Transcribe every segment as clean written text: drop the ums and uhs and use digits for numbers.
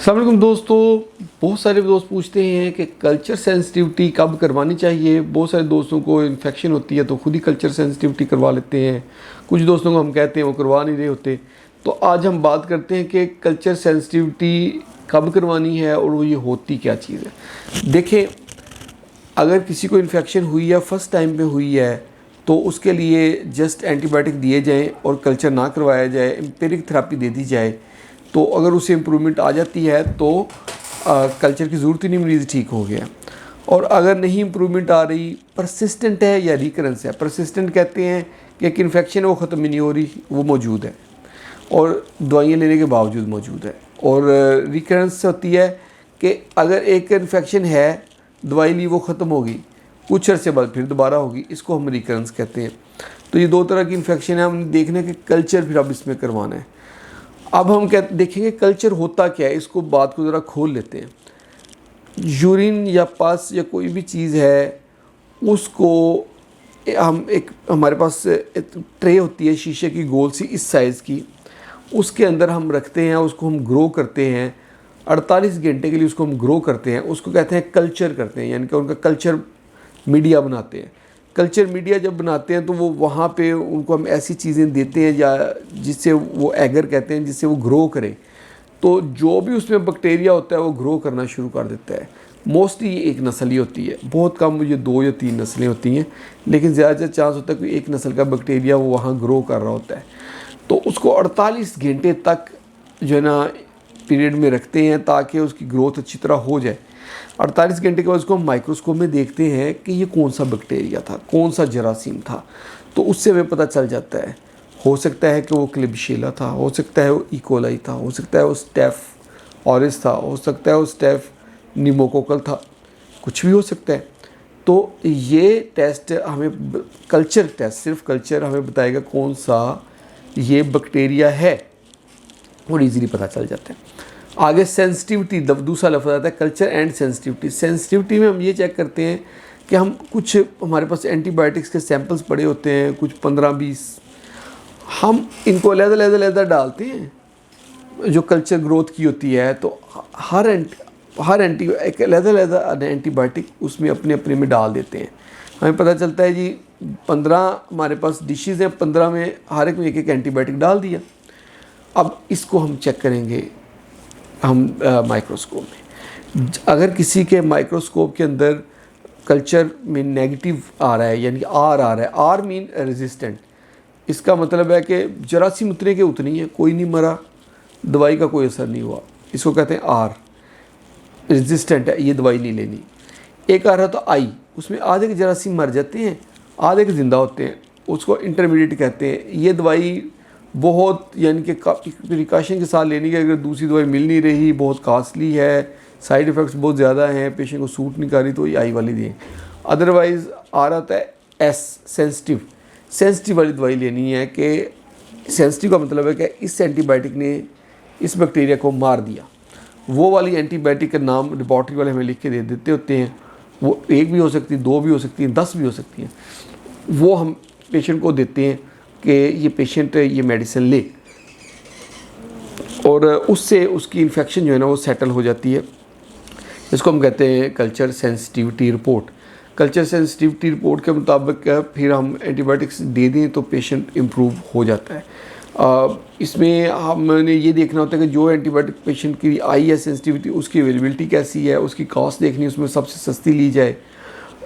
अस्सलाम वालेकुम दोस्तों। बहुत सारे दोस्त पूछते हैं कि कल्चर सेंसिटिविटी कब करवानी चाहिए। बहुत सारे दोस्तों को इन्फेक्शन होती है तो खुद ही कल्चर सेंसिटिविटी करवा लेते हैं। कुछ दोस्तों को हम कहते हैं वो करवा नहीं रहे होते। तो आज हम बात करते हैं कि कल्चर सेंसिटिविटी कब करवानी है और वो ये होती क्या चीज़ है। देखें, अगर किसी को इन्फेक्शन हुई है, फर्स्ट टाइम पे हुई है, तो उसके लिए जस्ट एंटीबायोटिक दिए जाएँ और कल्चर ना करवाया जाए, एम्पिरिक थेरेपी दे दी जाए। तो अगर उसे इम्प्रूवमेंट आ जाती है तो कल्चर की ज़रूरत ही नहीं, मरीज़ ठीक हो गया। और अगर नहीं इम्प्रूवमेंट आ रही, परसिस्टेंट है या रिकरेंस है। परसिस्टेंट कहते हैं कि एक इन्फेक्शन है वो ख़त्म ही नहीं हो रही, वो मौजूद है और दवाइयाँ लेने के बावजूद मौजूद है। और रिकरेंस होती है कि अगर एक इन्फेक्शन है, दवाई ली, वो ख़त्म होगी, कुछ अर्से बाद फिर दोबारा होगी, इसको हम रिकरेंस कहते हैं। तो ये दो तरह की इन्फेक्शन है। हम देखने के कल्चर फिर अब इसमें करवाना है। अब हम देखेंगे कल्चर होता क्या है, इसको बात को ज़रा खोल लेते हैं। यूरिन या पस या कोई भी चीज़ है, उसको हम हमारे पास ट्रे होती है शीशे की, गोल सी इस साइज़ की, उसके अंदर हम रखते हैं, उसको हम ग्रो करते हैं 48 घंटे के लिए, उसको हम ग्रो करते हैं, उसको कहते हैं कल्चर करते हैं, यानी कि उनका कल्चर मीडिया बनाते हैं। कल्चर मीडिया जब बनाते हैं तो वो वहाँ पे उनको हम ऐसी चीज़ें देते हैं या जिससे वो एगर कहते हैं, जिससे वो ग्रो करें। तो जो भी उसमें बैक्टीरिया होता है वो ग्रो करना शुरू कर देता है। मोस्टली ये एक नस्ल ही होती है, बहुत कम ये 2 या 3 नस्लें होती हैं, लेकिन ज़्यादा चांस होता है कि एक नस्ल का बैक्टीरिया वो वहाँ ग्रो कर रहा होता है। तो उसको 48 घंटे तक जो है ना पीरियड में रखते हैं ताकि उसकी ग्रोथ अच्छी तरह हो जाए। 48 घंटे के बाद उसको हम माइक्रोस्कोप में देखते हैं कि ये कौन सा बैक्टीरिया था, कौन सा जरासीम था। तो उससे हमें पता चल जाता है। हो सकता है कि वो क्लिबशिला था, हो सकता है वो इकोलाई था, हो सकता है वो स्टेफ ऑरिस था, हो सकता है वो स्टेफ निमोकोकल था, कुछ भी हो सकता है। तो ये टेस्ट हमें, कल्चर टेस्ट, सिर्फ कल्चर हमें बताएगा कौन सा ये बैक्टीरिया है और ईज़िली पता चल जाता है। आगे सेंसिटिविटी, दूसरा लफ्ज़ आता है कल्चर एंड सेंसिटिविटी। सेंसिटिविटी में हम ये चेक करते हैं कि हम कुछ, हमारे पास एंटीबायोटिक्स के सैंपल्स पड़े होते हैं, कुछ 15-20, हम इनको अलग-अलग डालते हैं जो कल्चर ग्रोथ की होती है। तो हर एक अलग एंटीबायोटिक उसमें अपने में डाल देते हैं। हमें पता चलता है जी 15 हमारे पास डिशेज़ हैं, 15 में हर एक में एक एंटीबायोटिक डाल दिया। अब इसको हम चेक करेंगे हम माइक्रोस्कोप में। अगर किसी के माइक्रोस्कोप के अंदर कल्चर में नेगेटिव आ रहा है, यानी कि आर आ रहा है, आर मीन रेजिस्टेंट, इसका मतलब है कि जरासीम उतने के उतनी है, कोई नहीं मरा, दवाई का कोई असर नहीं हुआ, इसको कहते हैं आर, रेजिस्टेंट है, ये दवाई नहीं लेनी। एक आ रहा तो आई, उसमें आधे के जरासीम मर जाते हैं, आधे के ज़िंदा होते हैं, उसको इंटरमीडिएट कहते हैं। ये दवाई बहुत, यानी कि प्रिकॉशन के साथ लेनी है। अगर दूसरी दवाई मिल नहीं रही, बहुत कास्टली है, साइड इफ़ेक्ट्स बहुत ज़्यादा हैं, पेशेंट को सूट नहीं कर रही, तो ये आई वाली दें। अदरवाइज़ आ रहा था एस, सेंसिटिव वाली दवाई लेनी है। कि सेंसिटिव का मतलब है कि इस एंटीबायोटिक ने इस बैक्टीरिया को मार दिया। वो वाली एंटीबायोटिक का नाम लेबॉर्ट्री वाले हमें लिख के दे देते होते हैं। वो 1 भी हो सकती है, 2 भी हो सकती हैं, 10 भी हो सकती हैं। वो हम पेशेंट को देते हैं कि ये पेशेंट ये मेडिसिन ले, और उससे उसकी इन्फेक्शन जो है ना वो सेटल हो जाती है। इसको हम कहते हैं culture sensitivity report. Culture sensitivity report के मुताबिक फिर हम एंटीबायोटिक्स दे दें तो पेशेंट इम्प्रूव हो जाता है। इसमें हमने ये देखना होता है कि जो एंटीबायोटिक पेशेंट की आई है सेंसिटिविटी, उसकी अवेलेबिलिटी कैसी है, उसकी कॉस्ट देखनी, उसमें सबसे सस्ती ली जाए,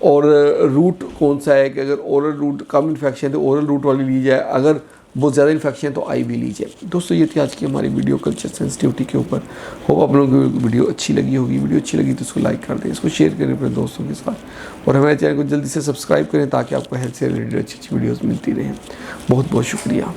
और रूट कौन सा है कि अगर ओरल रूट कम इन्फेक्शन है तो ओरल रूट वाली ली जाए, अगर बहुत ज़्यादा इन्फेक्शन है तो आई भी ली जाए। दोस्तों, ये थी आज की हमारी वीडियो कल्चर सेंसिटिविटी के ऊपर। होप आप लोगों को वीडियो अच्छी लगी होगी। वीडियो अच्छी लगी तो इसको लाइक कर दें, इसको शेयर करें अपने दोस्तों के साथ, और हमारे चैनल को जल्दी से सब्सक्राइब करें ताकि आपको हेल्थ से रिलेटेड अच्छी अच्छी वीडियोज़ मिलती रहें। बहुत बहुत शुक्रिया।